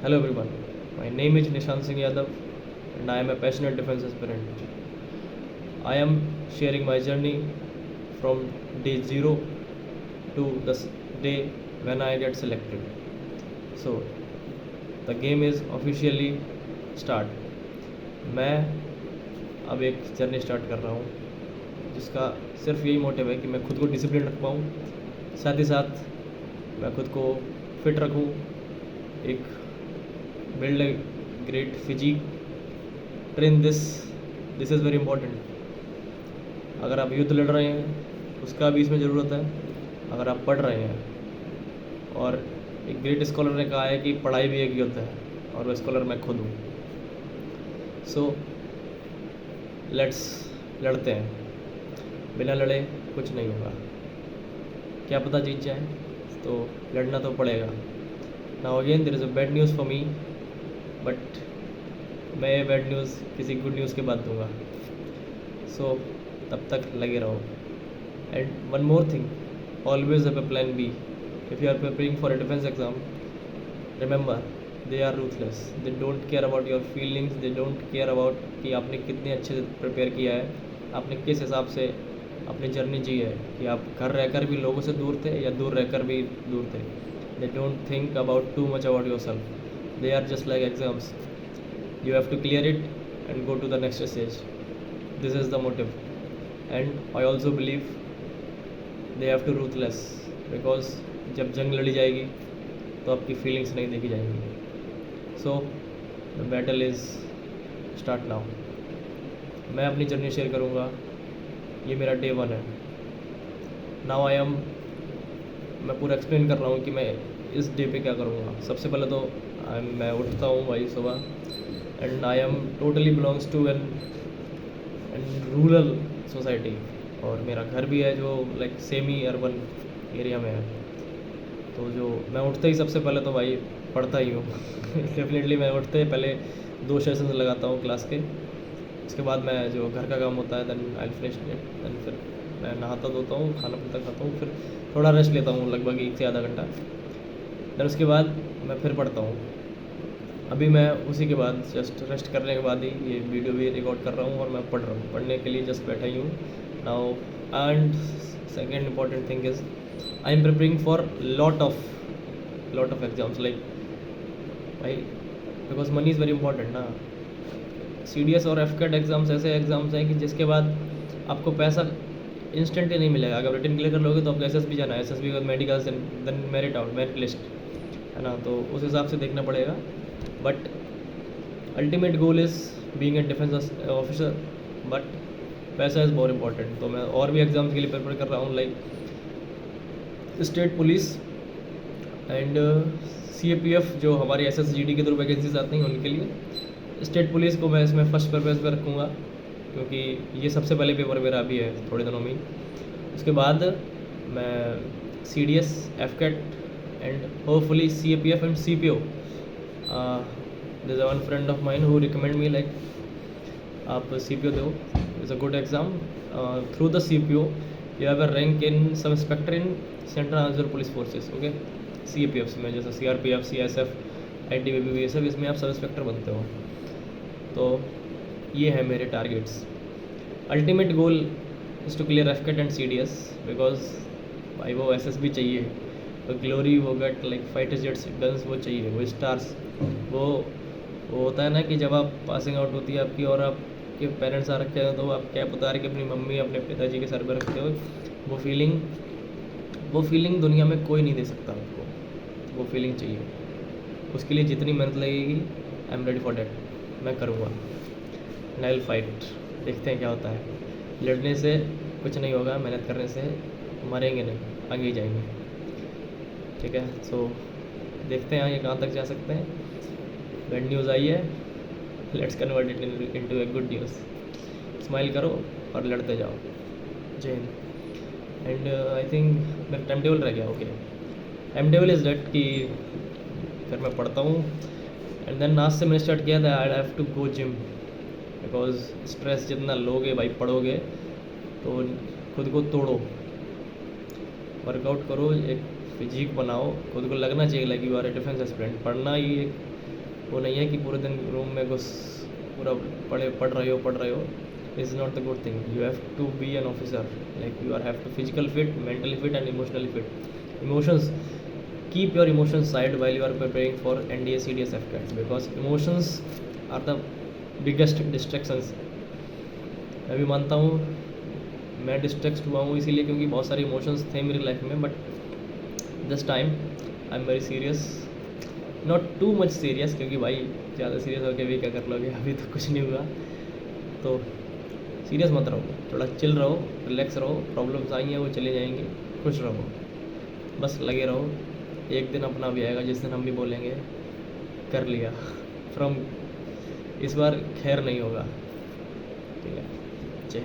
Hello everyone, my name is Nishant Singh Yadav and I am a passionate defense aspirant. I am sharing my journey from day 0 to the day when I get selected. So, the game is officially start. मैं अब एक journey start कर रहा हूँ जिसका सिर्फ यही motive है कि मैं खुद को डिसिप्लिन रख पाऊँ, साथ ही साथ मैं खुद को फिट रखूँ, एक build a great physique, train this is very important. अगर आप युद्ध लड़ रहे हैं उसका भी इसमें ज़रूरत है, अगर आप पढ़ रहे हैं, और एक ग्रेट स्कॉलर ने कहा है कि पढ़ाई भी एक युद्ध है और वो स्कॉलर मैं खुद हूँ. सो लेट्स लड़ते हैं, बिना लड़े कुछ नहीं होगा, क्या पता जीत जाए, तो लड़ना तो पड़ेगा. Now again there is a bad news for me, but मैं ये बैड न्यूज़ किसी गुड न्यूज़ के बाद दूंगा. सो तब तक लगे रहो. And one more thing, always have a plan B. If you are preparing for a defence exam, remember they are ruthless. They don't care about your feelings, they don't care about कि आपने कितने अच्छे से prepare किया है, आपने किस हिसाब से अपनी जर्नी जी है, कि आप घर रहकर भी लोगों से दूर थे या दूर रहकर भी दूर थे. They don't think about too much about your self. They are just like exams. You have to clear it and go to the next stage. This is the motive. And I also believe they have to ruthless, because जब जंग लड़ी जाएगी तो आपकी feelings नहीं देखी जाएंगी. So the battle is start now. मैं अपनी जर्नी शेयर करूँगा, ये मेरा day 1 है. Now मैं पूरा एक्सप्लेन कर रहा हूँ कि मैं इस डे पे क्या करूँगा. सबसे पहले तो मैं उठता हूँ भाई सुबह, and I am totally belongs to an rural society, और मेरा घर भी है जो लाइक सेमी अर्बन एरिया में है. तो जो मैं उठते ही सबसे पहले तो भाई पढ़ता ही हूँ. डेफिनेटली मैं उठते ही पहले 2 सेशंस लगाता हूँ क्लास के. उसके बाद मैं जो घर का काम होता है then I finish it. Then फिर मैं नहाता धोता हूँ, खाना पीता खाता हूँ, फिर थोड़ा रेस्ट लेता हूँ लगभग 1 से आधा घंटा. फिर उसके बाद मैं फिर पढ़ता हूँ. अभी मैं उसी के बाद जस्ट रेस्ट करने के बाद ही ये वीडियो भी रिकॉर्ड कर रहा हूँ और मैं पढ़ रहा हूँ. पढ़ने के लिए जस्ट बैठा ही हूँ now. And second important thing is I am preparing for lot of exams, like भाई because money is very important ना. CDS और FCAT एग्ज़ाम्स ऐसे एग्ज़ाम्स हैं कि जिसके बाद आपको पैसा इंस्टेंट ही नहीं मिलेगा. अगर रिटर्न क्लियर कर लोगे तो आपको SSB जाना है, SSB का मेडिकल देन मेरिट लिस्ट है ना, तो उस हिसाब से देखना पड़ेगा. But ultimate goal is being a defence officer, but पैसा इज़ मोर इम्पॉर्टेंट. तो मैं और भी एग्ज़ाम्स के लिए प्रिपेयर कर रहा हूँ, like state police and CAPF जो हमारी SSGD के थ्रू वैकेंसीज आती हैं उनके लिए. स्टेट पुलिस को मैं इसमें फर्स्ट प्रेफरेंस पर रखूँगा, क्योंकि ये सबसे पहले पेपर मेरा अभी है थोड़े दिनों में. उसके बाद मैं CDS, FCAT and hopefully CAPF and CPO. There's a one friend of mine who recommend me like आप CPO दो, it's a good exam. Through the CPO you have a rank in some inspector in Central Armed Police Forces. Okay, CAPF में जैसे CRPF, CSF, ITBP, ये सब इसमें आप sub inspector बनते हो. तो ये है मेरे targets. Ultimate goal is to clear FCAT and CDS, because भाई वो SSB चाहिए, वो ग्लोरी, वो gut like fighter jets guns वो चाहिए, वो स्टार्स, वो होता है ना कि जब आप पासिंग आउट होती है आपकी और आपके पेरेंट्स आ रखे हैं तो आप कैप उतार के अपनी मम्मी अपने पिताजी के सर पर रखते हो, वो फीलिंग दुनिया में कोई नहीं दे सकता आपको. वो फीलिंग चाहिए, उसके लिए जितनी मेहनत लगेगी I am ready for that. मैं करूँगा, नाइल फाइट. देखते हैं क्या होता है. लड़ने से कुछ नहीं होगा, मेहनत करने से मरेंगे नहीं, आगे ही जाएंगे. ठीक है, सो देखते हैं आगे कहाँ तक जा सकते हैं. बैड न्यूज़ आई है, let's convert it into a good news. Smile करो और लड़ते जाओ. जय हिंद. एंड आई थिंक मेरा टाइम टेबल रह गया. Okay, time table is that कि फिर मैं पढ़ता हूँ एंड देन आज से मैंने स्टार्ट किया था I have to go gym, because stress जितना लोगे भाई पढ़ोगे तो खुद को तोड़ो, वर्कआउट करो, एक फिजिक बनाओ, खुद को लगना चाहिए like you are a defence aspirant. पढ़ना ही एक वो नहीं है कि पूरे दिन रूम में घुस पूरा पढ़ रहे हो. Is not the good thing. You have to be an officer. Like you are have to physical fit, mentally fit, and emotionally fit. Emotions. Keep your emotions side while you are preparing for NDA CDS FCAT because emotions are the biggest distractions. मैं भी मानता हूँ मैं distract हुआ हूँ इसीलिए क्योंकि बहुत सारे इमोशंस थे मेरी लाइफ में, but this time I am very serious, not too much serious क्योंकि भाई ज़्यादा सीरियस होकर भी क्या कर लोगे, अभी तो कुछ नहीं हुआ. तो सीरियस मत रहो, थोड़ा चिल रहो, रिलैक्स रहो. प्रॉब्लम्स आई हैं वो चले जाएंगी, खुश रहो, बस लगे रहो. एक दिन अपना भी आएगा जिस दिन हम भी बोलेंगे कर लिया फ्रॉम, इस बार खैर नहीं होगा. ठीक है, जय.